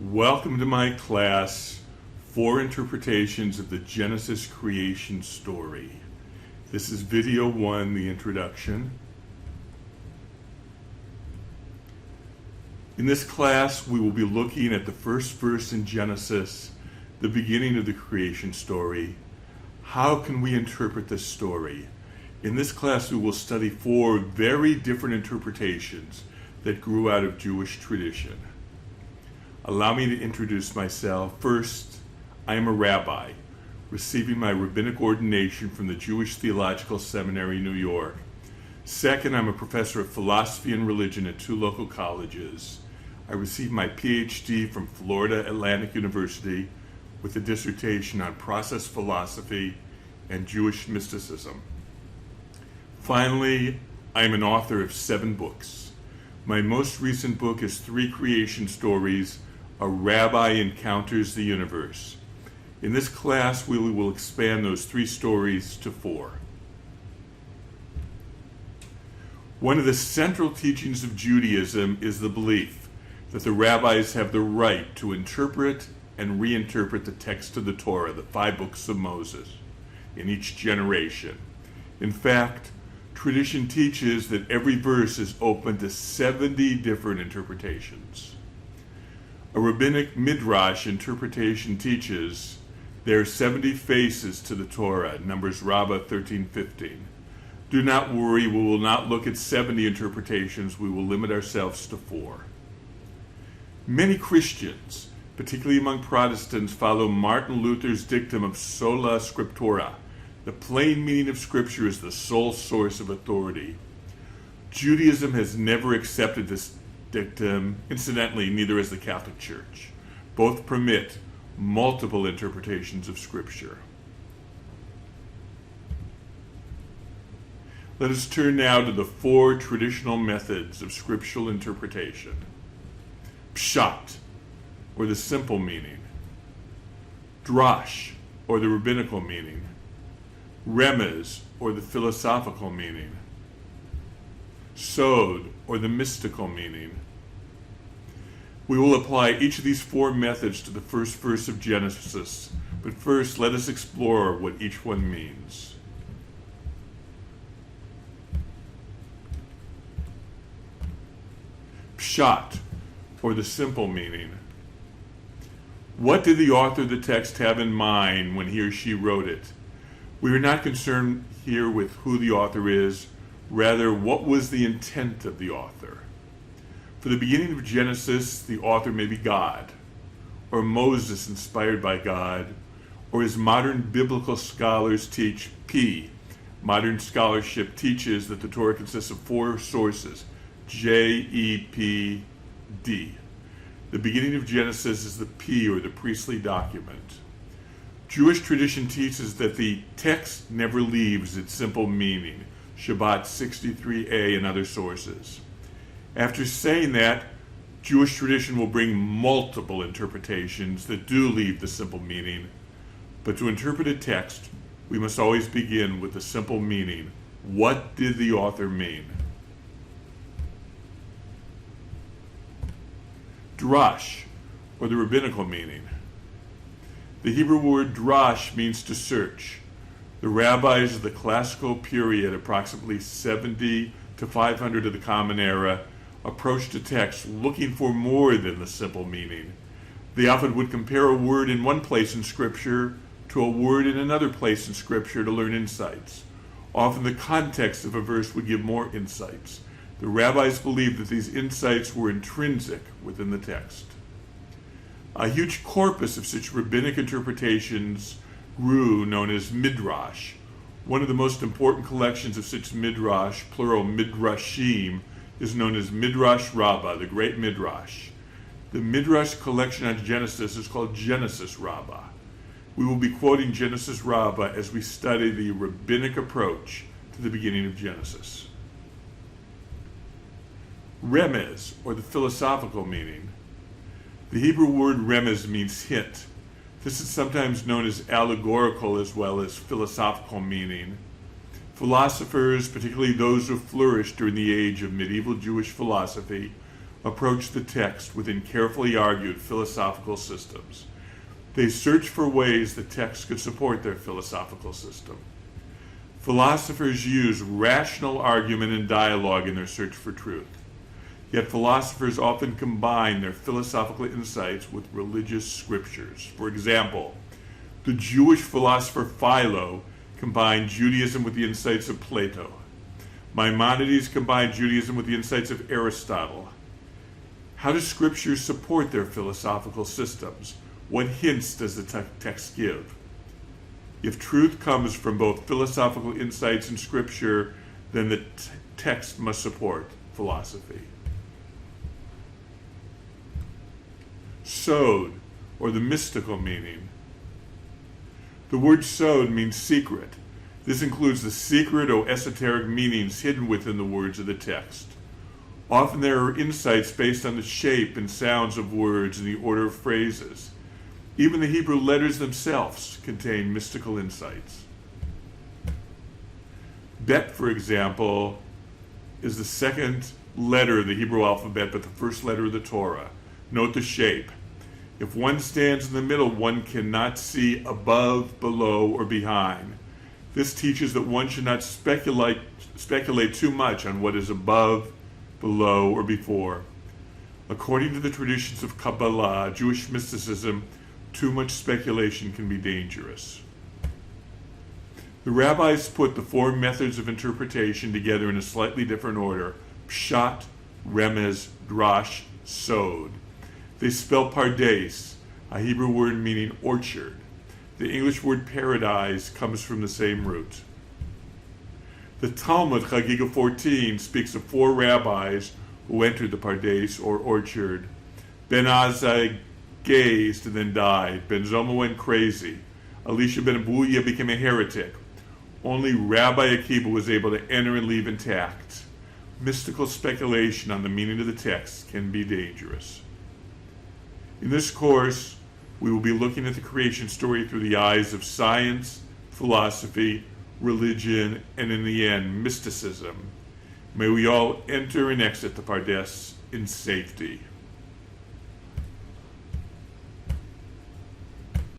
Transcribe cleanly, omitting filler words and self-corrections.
Welcome to my class, 4 Interpretations of the Genesis Creation Story. This is video 1, the introduction. In this class, we will be looking at the first verse in Genesis, the beginning of the creation story. How can we interpret this story? In this class, we will study 4 very different interpretations that grew out of Jewish tradition. Allow me to introduce myself. First, I am a rabbi, receiving my rabbinic ordination from the Jewish Theological Seminary, New York. Second, I'm a professor of philosophy and religion at 2 local colleges. I received my PhD from Florida Atlantic University with a dissertation on process philosophy and Jewish mysticism. Finally, I am an author of 7 books. My most recent book is 3 creation stories. A Rabbi Encounters the Universe. In this class, we will expand those 3 stories to 4. One of the central teachings of Judaism is the belief that the rabbis have the right to interpret and reinterpret the text of the Torah, the 5 books of Moses, in each generation. In fact, tradition teaches that every verse is open to 70 different interpretations. A rabbinic midrash interpretation teaches there are 70 faces to the Torah, Numbers Rabbah 13:15. Do not worry, we will not look at 70 interpretations, we will limit ourselves to 4. Many Christians, particularly among Protestants, follow Martin Luther's dictum of sola scriptura. The plain meaning of Scripture is the sole source of authority. Judaism has never accepted this dictum. Incidentally, neither has the Catholic Church. Both permit multiple interpretations of Scripture. Let us turn now to the 4 traditional methods of scriptural interpretation. Pshat, or the simple meaning. Drash, or the rabbinical meaning. Remez, or the philosophical meaning. Sod, or the mystical meaning. We will apply each of these 4 methods to the first verse of Genesis, but first let us explore what each one means. Pshat, or the simple meaning. What did the author of the text have in mind when he or she wrote it? We are not concerned here with who the author is, rather, what was the intent of the author? For the beginning of Genesis, the author may be God, or Moses inspired by God, or as modern biblical scholars teach, P. Modern scholarship teaches that the Torah consists of 4 sources, J, E, P, D. The beginning of Genesis is the P, or the priestly document. Jewish tradition teaches that the text never leaves its simple meaning, Shabbat 63a and other sources. After saying that, Jewish tradition will bring multiple interpretations that do leave the simple meaning. But to interpret a text, we must always begin with the simple meaning. What did the author mean? Drash, or the rabbinical meaning. The Hebrew word drash means to search. The rabbis of the classical period, approximately 70 to 500 of the Common Era, approached a text looking for more than the simple meaning. They often would compare a word in one place in Scripture to a word in another place in Scripture to learn insights. Often the context of a verse would give more insights. The rabbis believed that these insights were intrinsic within the text. A huge corpus of such rabbinic interpretations grew, known as midrash. One of the most important collections of such midrash, plural midrashim, is known as Midrash Rabbah, the Great Midrash. The midrash collection on Genesis is called Genesis Rabbah. We will be quoting Genesis Rabbah as we study the rabbinic approach to the beginning of Genesis. Remez, or the philosophical meaning. The Hebrew word remez means hint. This is sometimes known as allegorical as well as philosophical meaning. Philosophers, particularly those who flourished during the age of medieval Jewish philosophy, approach the text within carefully argued philosophical systems. They search for ways the text could support their philosophical system. Philosophers use rational argument and dialogue in their search for truth. Yet philosophers often combine their philosophical insights with religious scriptures. For example, the Jewish philosopher Philo combined Judaism with the insights of Plato. Maimonides combined Judaism with the insights of Aristotle. How do scriptures support their philosophical systems? What hints does the text give? If truth comes from both philosophical insights and scripture, then the text must support philosophy. Sod, or the mystical meaning. The word sod means secret. This includes the secret or esoteric meanings hidden within the words of the text. Often there are insights based on the shape and sounds of words and the order of phrases. Even the Hebrew letters themselves contain mystical insights. Bet, for example, is the second letter of the Hebrew alphabet, but the first letter of the Torah. Note the shape. If one stands in the middle, one cannot see above, below, or behind. This teaches that one should not speculate too much on what is above, below, or before. According to the traditions of Kabbalah, Jewish mysticism, too much speculation can be dangerous. The rabbis put the four methods of interpretation together in a slightly different order: pshat, remez, drash, sod. They spell pardes, a Hebrew word meaning orchard. The English word paradise comes from the same root. The Talmud, Chagiga 14, speaks of four rabbis who entered the pardes, or orchard. Ben Azai gazed and then died. Ben Zoma went crazy. Elisha ben Abuya became a heretic. Only Rabbi Akiva was able to enter and leave intact. Mystical speculation on the meaning of the text can be dangerous. In this course, we will be looking at the creation story through the eyes of science, philosophy, religion, and in the end, mysticism. May we all enter and exit the Pardes in safety.